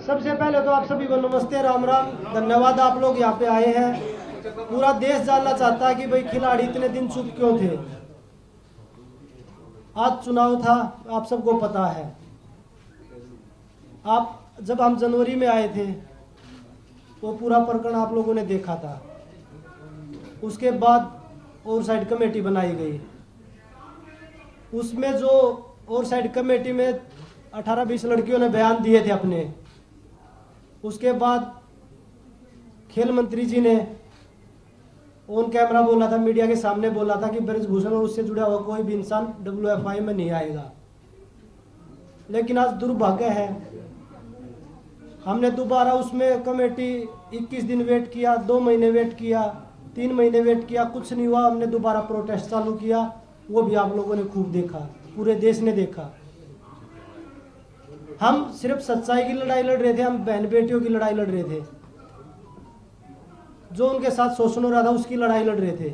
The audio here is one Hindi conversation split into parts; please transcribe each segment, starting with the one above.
सबसे पहले तो आप सभी को नमस्ते, राम राम। धन्यवाद आप लोग यहाँ पे आए हैं। पूरा देश जानना चाहता है कि भाई खिलाड़ी इतने दिन चुप क्यों थे। आज चुनाव था, आप सबको पता है। आप जब हम जनवरी में आए थे वो पूरा प्रकरण आप लोगों ने देखा था। उसके बाद ओवरसाइड कमेटी बनाई गई। उसमें जो ओवरसाइड कमेटी में 18-20 लड़कियों ने बयान दिए थे अपने। उसके बाद खेल मंत्री जी ने ऑन कैमरा बोला था, मीडिया के सामने बोला था कि ब्रजभूषण और उससे जुड़ा हुआ कोई भी इंसान WFI में नहीं आएगा। लेकिन आज दुर्भाग्य है, हमने दोबारा उसमें कमेटी 21 दिन वेट किया, 2 महीने वेट किया, 3 महीने वेट किया, कुछ नहीं हुआ। हमने दोबारा प्रोटेस्ट चालू किया, वो भी आप लोगों ने खूब देखा, पूरे देश ने देखा। हम सिर्फ सच्चाई की लड़ाई लड़ रहे थे, हम बहन बेटियों की लड़ाई लड़ रहे थे। जो उनके साथ शोषण हो रहा था उसकी लड़ाई लड़ रहे थे।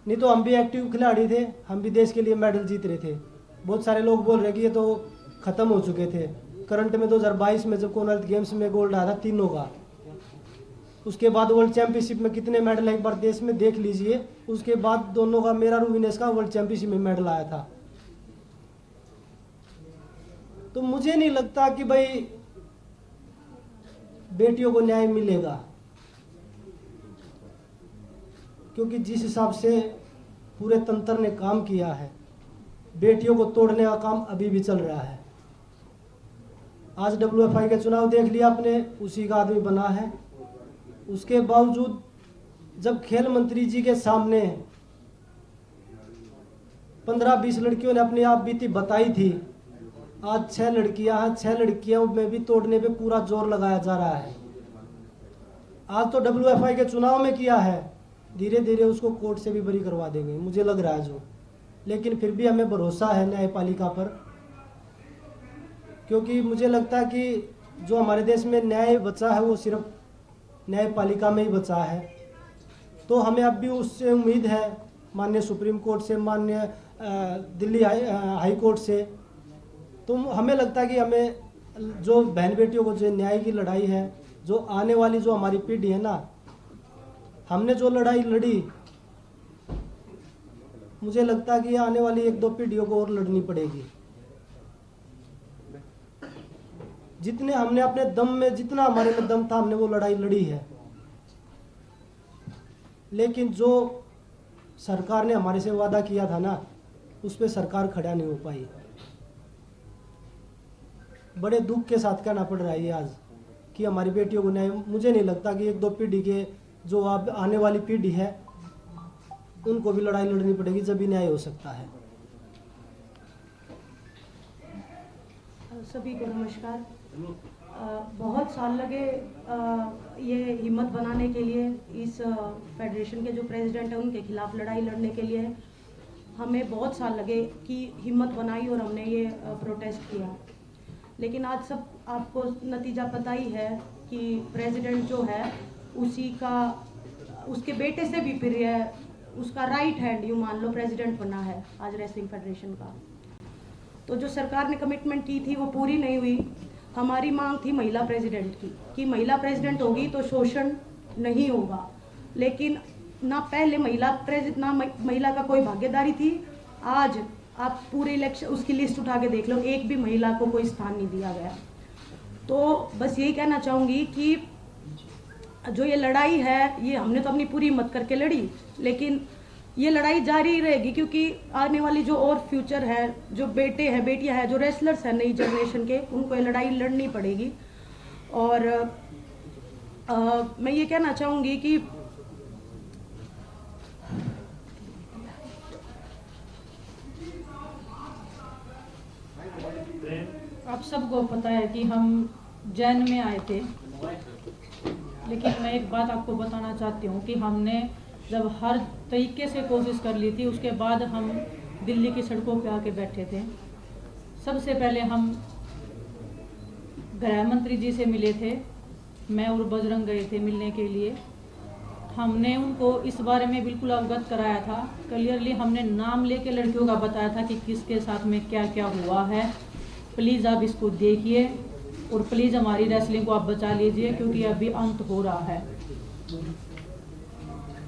नहीं तो हम भी एक्टिव खिलाड़ी थे, हम भी देश के लिए मेडल जीत रहे थे। बहुत सारे लोग बोल रहे कि ये तो खत्म हो चुके थे। करंट में 2022 में जब कॉमनवेल्थ गेम्स में गोल्ड आया था तीनों का, उसके बाद वर्ल्ड चैंपियनशिप में कितने मेडल एक बार देश में देख लीजिए। उसके बाद दोनों का, मेरा और विनेश का वर्ल्ड चैंपियनशिप में मेडल आया था। तो मुझे नहीं लगता कि भाई बेटियों को न्याय मिलेगा, क्योंकि जिस हिसाब से पूरे तंत्र ने काम किया है, बेटियों को तोड़ने का काम अभी भी चल रहा है। आज WFI के चुनाव देख लिया आपने, उसी का आदमी बना है। उसके बावजूद जब खेल मंत्री जी के सामने 15-20 लड़कियों ने अपनी आप बीती बताई थी, आज 6 लड़कियां हैं, 6 लड़कियों में भी तोड़ने पे पूरा जोर लगाया जा रहा है। आज तो WFI के चुनाव में किया है, धीरे धीरे उसको कोर्ट से भी बरी करवा देंगे, मुझे लग रहा है जो। लेकिन फिर भी हमें भरोसा है न्यायपालिका पर, क्योंकि मुझे लगता है कि जो हमारे देश में न्याय बचा है वो सिर्फ न्यायपालिका में ही बचा है। तो हमें अब भी उससे उम्मीद है, माननीय सुप्रीम कोर्ट से, माननीय दिल्ली हाई कोर्ट से। तो हमें लगता है कि हमें जो बहन बेटियों को जो न्याय की लड़ाई है, जो आने वाली जो हमारी पीढ़ी है ना, हमने जो लड़ाई लड़ी, मुझे लगता है कि आने वाली 1-2 पीढ़ियों को और लड़नी पड़ेगी। जितने हमने अपने दम में, जितना हमारे में दम था, हमने वो लड़ाई लड़ी है। लेकिन जो सरकार ने हमारे से वादा किया था ना, उस पर सरकार खड़ा नहीं हो पाई। बड़े दुख के साथ कहना पड़ रहा है ये आज कि हमारी बेटियों को न्याय, मुझे नहीं लगता कि 1-2 पीढ़ी के जो अब आने वाली पीढ़ी है उनको भी लड़ाई लड़नी पड़ेगी, जब भी न्याय हो सकता है। सभी को नमस्कार। बहुत साल लगे ये हिम्मत बनाने के लिए, इस फेडरेशन के जो प्रेसिडेंट हैं उनके खिलाफ लड़ाई लड़ने के लिए हमें बहुत साल लगे कि हिम्मत बनाई और हमने ये प्रोटेस्ट किया। लेकिन आज सब आपको नतीजा पता ही है कि प्रेसिडेंट जो है उसी का, उसके बेटे से भी प्रिय है, उसका राइट हैंड यूँ मान लो प्रेसिडेंट बना है आज रेसलिंग फेडरेशन का। तो जो सरकार ने कमिटमेंट की थी वो पूरी नहीं हुई। हमारी मांग थी महिला प्रेसिडेंट की, कि महिला प्रेसिडेंट होगी तो शोषण नहीं होगा। लेकिन ना पहले महिला का कोई भागीदारी थी। आज आप पूरे इलेक्शन उसकी लिस्ट उठा के देख लो, एक भी महिला को कोई स्थान नहीं दिया गया। तो बस यही कहना चाहूँगी कि जो ये लड़ाई है, ये हमने तो अपनी पूरी हिम्मत करके लड़ी, लेकिन ये लड़ाई जारी रहेगी, क्योंकि आने वाली जो और फ्यूचर है, जो बेटे हैं, बेटियां हैं, जो रेसलर्स हैं नई जनरेशन के, उनको ये लड़ाई लड़नी पड़ेगी। और मैं ये कहना चाहूँगी कि आप सबको पता है कि हम जैन में आए थे, लेकिन मैं एक बात आपको बताना चाहती हूँ कि हमने जब हर तरीके से कोशिश कर ली थी, उसके बाद हम दिल्ली की सड़कों पे आके बैठे थे। सबसे पहले हम गृह मंत्री जी से मिले थे, मैं और बजरंग गए थे मिलने के लिए। हमने उनको इस बारे में बिल्कुल अवगत कराया था, क्लियरली हमने नाम लेके लड़कियों का बताया था कि किसके साथ में क्या क्या हुआ है। प्लीज़ आप इसको देखिए और प्लीज़ हमारी रेसलिंग को आप बचा लीजिए क्योंकि अभी अंत हो रहा है।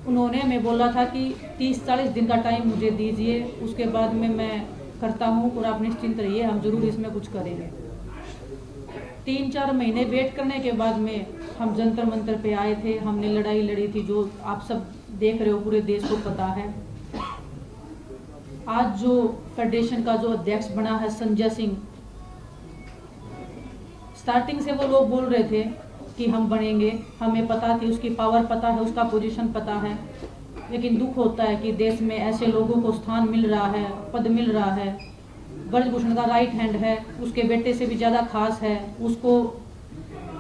उन्होंने हमें बोला था कि 30-40 दिन का टाइम मुझे दीजिए, उसके बाद में मैं करता हूँ और आप निश्चिंत रहिए, हम ज़रूर इसमें कुछ करेंगे। 3-4 महीने वेट करने के बाद में हम जंतर मंतर पे आए थे, हमने लड़ाई लड़ी थी, जो आप सब देख रहे हो, पूरे देश को पता है। आज जो फेडरेशन का जो अध्यक्ष बना है संजय सिंह, स्टार्टिंग से वो लोग बोल रहे थे कि हम बनेंगे, हमें पता थी, उसकी पावर पता है, उसका पोजीशन पता है, लेकिन दुख होता है कि देश में ऐसे लोगों को स्थान मिल रहा है, पद मिल रहा है। ब्रजभूषण का राइट हैंड है, उसके बेटे से भी ज़्यादा खास है, उसको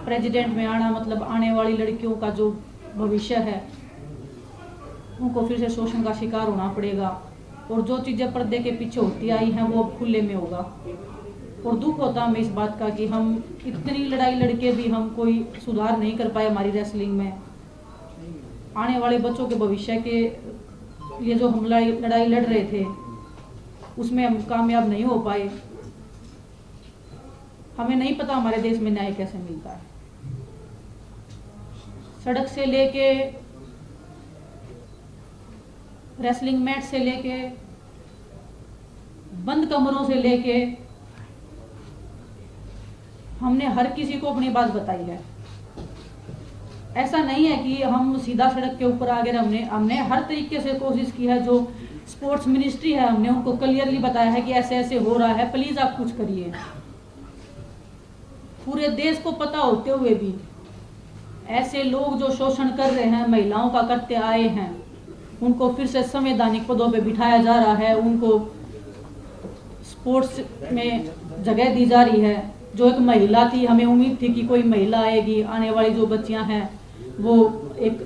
प्रेसिडेंट में आना मतलब आने वाली लड़कियों का जो भविष्य है उनको फिर से शोषण का शिकार होना पड़ेगा, और जो चीज़ें पर्दे के पीछे होती आई हैं वो खुले में होगा। और दुख होता है हमें इस बात का कि हम इतनी लड़ाई लड़के भी हम कोई सुधार नहीं कर पाए हमारी रेसलिंग में। आने वाले बच्चों के भविष्य के लिए जो हम लड़ाई लड़ रहे थे उसमें हम कामयाब नहीं हो पाए। हमें नहीं पता हमारे देश में न्याय कैसे मिलता है। सड़क से लेके रेसलिंग मैट से लेके बंद कमरों से लेके हमने हर किसी को अपनी बात बताई है। ऐसा नहीं है कि हम सीधा सड़क के ऊपर आ गए, हमने हर तरीके से कोशिश की है। जो स्पोर्ट्स मिनिस्ट्री है हमने उनको क्लियरली बताया है कि ऐसे ऐसे हो रहा है, प्लीज आप कुछ करिए। पूरे देश को पता होते हुए भी ऐसे लोग जो शोषण कर रहे हैं, महिलाओं का करते आए हैं, उनको फिर से संवैधानिक पदों पे बिठाया जा रहा है, उनको स्पोर्ट्स में जगह दी जा रही है। जो एक महिला थी, हमें उम्मीद थी कि कोई महिला आएगी, आने वाली जो बच्चियां हैं वो एक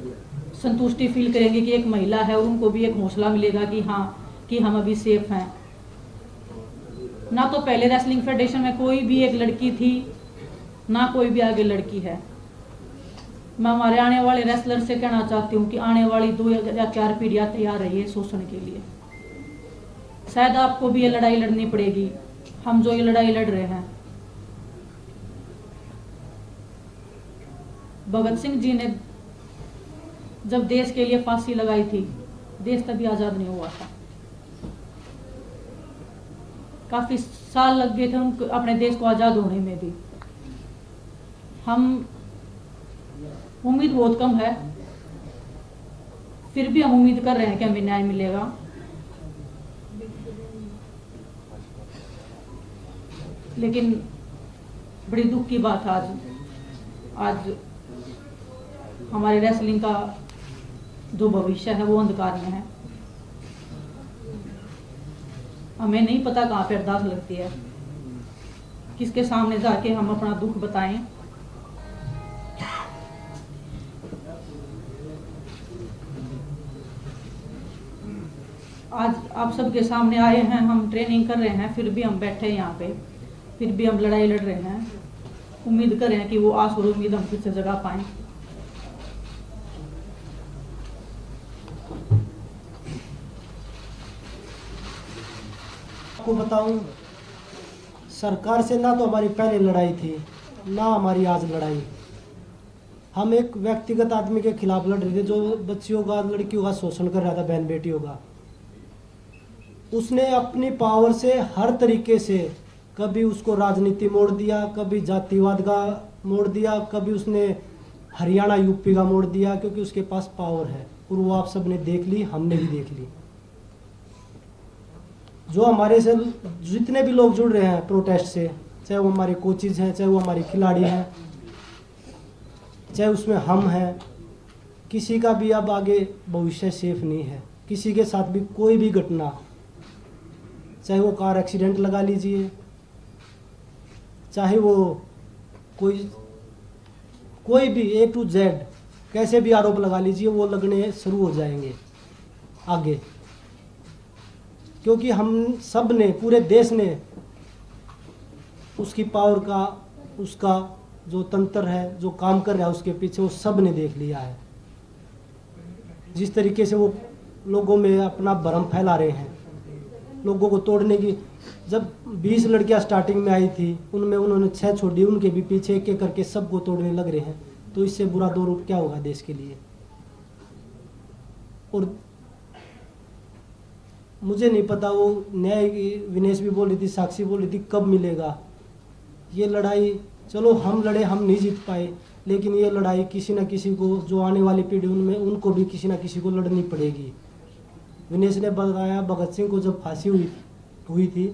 संतुष्टि फील करेंगे कि एक महिला है, और उनको भी एक हौसला मिलेगा कि हाँ कि हम अभी सेफ हैं। ना तो पहले रेसलिंग फेडरेशन में कोई भी एक लड़की थी, ना कोई भी आगे लड़की है। मैं हमारे आने वाले रेसलर से कहना चाहती हूँ कि आने वाली 2 या 4 पीढ़ियाँ तैयार रहिए शोषण के लिए। शायद आपको भी ये लड़ाई लड़नी पड़ेगी, हम जो ये लड़ाई लड़ रहे हैं। भगत सिंह जी ने जब देश के लिए फांसी लगाई थी, देश तभी आजाद नहीं हुआ था। काफी साल लग गए थे उनको अपने देश को आजाद होने में भी। हम उम्मीद बहुत कम है, फिर भी हम उम्मीद कर रहे हैं कि हमें न्याय मिलेगा। लेकिन बड़ी दुख की बात आज हमारे रेसलिंग का जो भविष्य है वो अंधकार में है। हमें नहीं पता कहाँ पे अरदास लगती है, किसके सामने जाके हम अपना दुख बताएं। आज आप सबके सामने आए हैं, हम ट्रेनिंग कर रहे हैं, फिर भी हम बैठे हैं यहाँ पे, फिर भी हम लड़ाई लड़ रहे हैं। उम्मीद कर रहे हैं कि वो आस और उम्मीद हम फिर से जगा पाएं। आपको बताऊं, सरकार से ना तो हमारी पहले लड़ाई थी, ना हमारी आज लड़ाई। हम एक व्यक्तिगत आदमी के खिलाफ लड़ रहे थे जो बच्चियों का, लड़कियों का शोषण कर रहा था, बहन बेटियों का। उसने अपनी पावर से हर तरीके से कभी उसको राजनीति मोड़ दिया, कभी जातिवाद का मोड़ दिया, कभी उसने हरियाणा यूपी का मोड़ दिया, क्योंकि उसके पास पावर है। और वो आप सब ने देख ली, हमने भी देख ली। जो हमारे से जितने भी लोग जुड़ रहे हैं प्रोटेस्ट से, चाहे वो हमारे कोचिज हैं, चाहे वो हमारे खिलाड़ी हैं, चाहे उसमें हम हैं, किसी का भी अब आगे भविष्य सेफ नहीं है। किसी के साथ भी कोई भी घटना, चाहे वो कार एक्सीडेंट लगा लीजिए, चाहे वो कोई भी A to Z कैसे भी आरोप लगा लीजिए, वो लगने शुरू हो जाएंगे आगे। क्योंकि हम सब ने, पूरे देश ने उसकी पावर का, उसका जो तंत्र है, जो काम कर रहा है उसके पीछे, वो सब ने देख लिया है। जिस तरीके से वो लोगों में अपना भ्रम फैला रहे हैं, लोगों को तोड़ने की जब 20 लड़कियां स्टार्टिंग में आई थी, उनमें उन्होंने 6 छोड़ दी, उनके भी पीछे एक एक करके सबको तोड़ने लग रहे हैं। तो इससे बुरा दौर क्या होगा देश के लिए। और मुझे नहीं पता वो न्याय, विनेश भी बोल रही थी, साक्षी बोल रही थी, कब मिलेगा ये लड़ाई। चलो हम लड़े, हम नहीं जीत पाए, लेकिन ये लड़ाई किसी न किसी को, जो आने वाली पीढ़ी उनमें, उनको भी किसी न किसी को लड़नी पड़ेगी। विनेश ने बताया भगत सिंह को जब फांसी हुई थी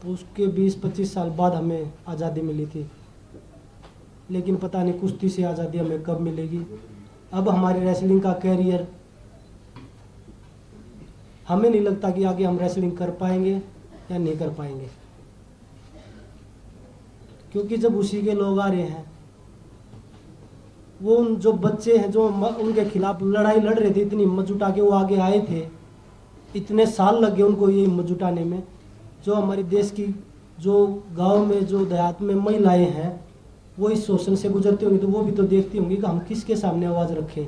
तो उसके 20-25 साल बाद हमें आज़ादी मिली थी, लेकिन पता नहीं कुश्ती से आज़ादी हमें कब मिलेगी। अब हमारी रेसलिंग का कैरियर, हमें नहीं लगता कि आगे हम रेसलिंग कर पाएंगे या नहीं कर पाएंगे, क्योंकि जब उसी के लोग आ रहे हैं, वो उन जो बच्चे हैं जो उनके खिलाफ लड़ाई लड़ रहे थे, इतनी हिम्मत जुटा के वो आगे आए थे, इतने साल लग गए उनको ये हिम्मत जुटाने में। जो हमारे देश की, जो गांव में, जो देहात में महिलाएं हैं, वो इस शोषण से गुजरती होंगी, तो वो भी तो देखती होंगी कि हम किसके सामने आवाज़ रखें।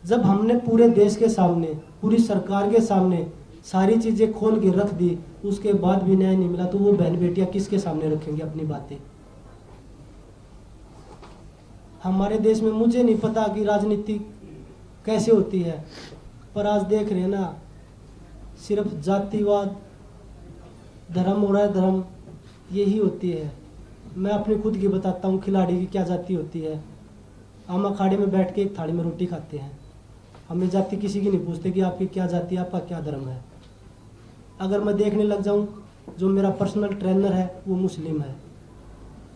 जब हमने पूरे देश के सामने, पूरी सरकार के सामने सारी चीज़ें खोल के रख दी, उसके बाद भी न्याय नहीं मिला, तो वो बहन बेटियां किसके सामने रखेंगे अपनी बातें। हमारे देश में मुझे नहीं पता कि राजनीति कैसे होती है, पर आज देख रहे हैं ना, सिर्फ जातिवाद, धर्म हो रहा है, धर्म यही होती है। मैं अपनी खुद की बताता हूँ, खिलाड़ी की क्या जाति होती है। हम अखाड़े में बैठ के एक थाली में रोटी खाते हैं, हमें जाति किसी की नहीं पूछते कि आपकी क्या जाति है, आपका क्या धर्म है। अगर मैं देखने लग जाऊँ, जो मेरा पर्सनल ट्रेनर है वो मुस्लिम है,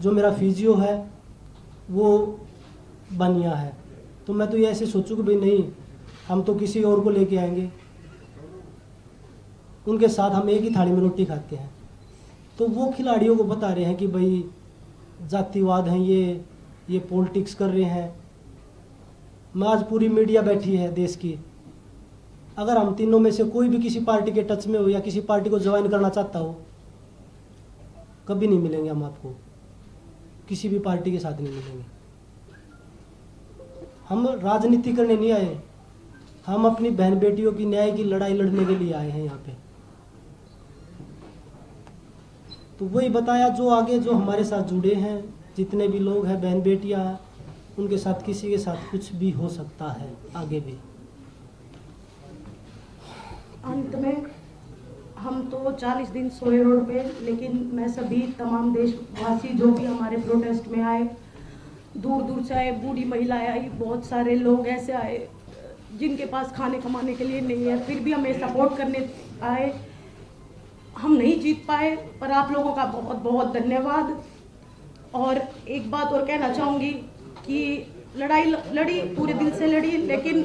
जो मेरा फिजियो है वो बनिया है, तो मैं तो ये ऐसे सोचूँ कि भाई नहीं, हम तो किसी और को लेके आएंगे, उनके साथ हम एक ही थाली में रोटी खाते हैं। तो वो खिलाड़ियों को बता रहे हैं कि भाई जातिवाद हैं, ये पॉलिटिक्स कर रहे हैं। मैं आज पूरी मीडिया बैठी है देश की, अगर हम तीनों में से कोई भी किसी पार्टी के टच में हो या किसी पार्टी को ज्वाइन करना चाहता हो, कभी नहीं मिलेंगे हम आपको, किसी भी पार्टी के साथ नहीं मिलेंगे। हम राजनीति करने नहीं आए, हम अपनी बहन बेटियों की न्याय की लड़ाई लड़ने के लिए आए हैं यहाँ पे। तो वही बताया, जो आगे जो हमारे साथ जुड़े हैं, जितने भी लोग हैं, बहन बेटियां, उनके साथ किसी के साथ कुछ भी हो सकता है आगे भी। अंत में हम तो 40 दिन सोए रोड पे, लेकिन मैं सभी तमाम देशवासी जो भी हमारे प्रोटेस्ट में आए, दूर दूर से आए, बूढ़ी महिलाएं आई, बहुत सारे लोग ऐसे आए जिनके पास खाने कमाने के लिए नहीं है, फिर भी हमें सपोर्ट करने आए। हम नहीं जीत पाए, पर आप लोगों का बहुत बहुत धन्यवाद। और एक बात और कहना चाहूँगी कि लड़ाई लड़ी, पूरे दिल से लड़ी, लेकिन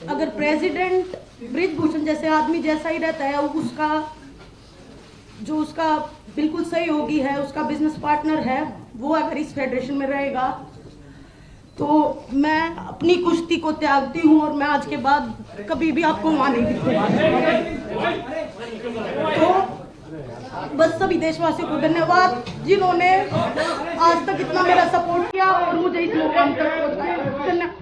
अगर प्रेसिडेंट बृजभूषण जैसे आदमी जैसा ही रहता है, उसका बिल्कुल सहयोगी है, उसका बिजनेस पार्टनर है, वो अगर इस फेडरेशन में रहेगा, तो मैं अपनी कुश्ती को त्यागती हूँ और मैं आज के बाद कभी भी आपको वहाँ नहीं दिखूंगा। तो बस सभी देशवासियों को धन्यवाद जिन्होंने आज तक इतना मेरा सपोर्ट किया और मुझे इस मुकाम तक पहुँचाया। धन्यवाद।